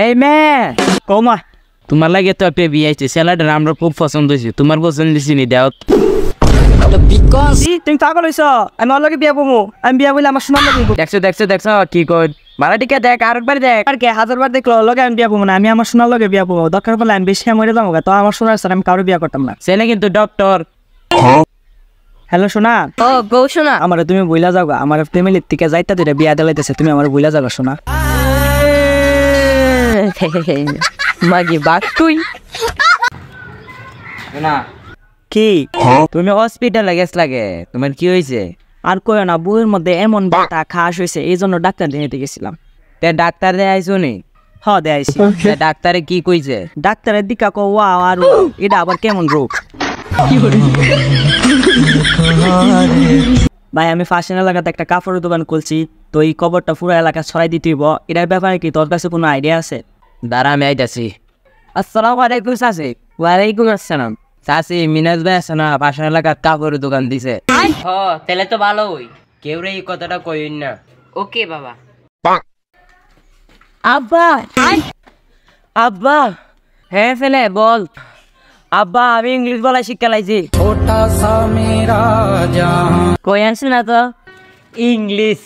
এই মেয়ে কমা তোমার লাগে তো পেবি আইছে স্যালাড আমরা খুব পছন্দ হয়েছে তোমার পছন্দ চিনি দাও তুমি পাগল হইছ আমি ওর লগে বিয়া বমু আমি বিয়া বলে আমার সোনার লগে দেখছো কি কই ভাড়াটিকে দেখ আরেকবার দেখ আর কে 1000 বার দেখলো লগে আমি বিয়া বমু না আমি আমার সোনার লগে বিয়া বমু দরকার পড়লে আমি বেশি মরে যাবো তো আমার সোনার স্যার আমি কারো বিয়া করতাম না ছেলে কিন্তু ডক্টর হ্যালো সোনা ও বউ শোনা আমার তুমি বইলা যাও আমার ফ্যামিলির থেকে যাইতা দুইটা বিয়া দিলাইতেছে তুমি আমার বইলা যাও সোনা মাগি বাক তুই না কি তুমি হসপিটালে গেছ লাগে তোমার কি হয়েছে আর কইও না বউয়ের মধ্যে এমন বাতা খাস হয়েছে এই জন্য ডাক্তার দেখাইতে গেছিলাম তে ডাক্তার দেখাইছো নি হ দেখাইছি ডাক্তারে কি কইছে ডাক্তারের দিকা কো ওয়াও আর এটা আবার কেমন রোগ ভাই আমি ফাঁসিন এলাকাতে একটা কাপড়ের দোকান খুলছি তো এই কবরটা পুরো এলাকা ছড়াই দিতে হইব এটার ব্যাপারে কি তোর কাছে কোনো আইডিয়া আছে দাঁড়া আমি আইতাছি আসসালামু আলাইকুম চাচি ওয়ালাইকুম আসসালাম চাষি মিনাজ ভাই আছে না পাশের এলাকার কাপড়ের দোকান দিছে ও তাহলে তো ভালোই কেউ রে এই কথাটা কইন না ওকে বাবা আব্বা আব্বা হ্যাঁ ফেলে বল আব্বা আমি ইংলিশ বলা শিক্ষা লাইছি কই আনছি না তো ইংলিশ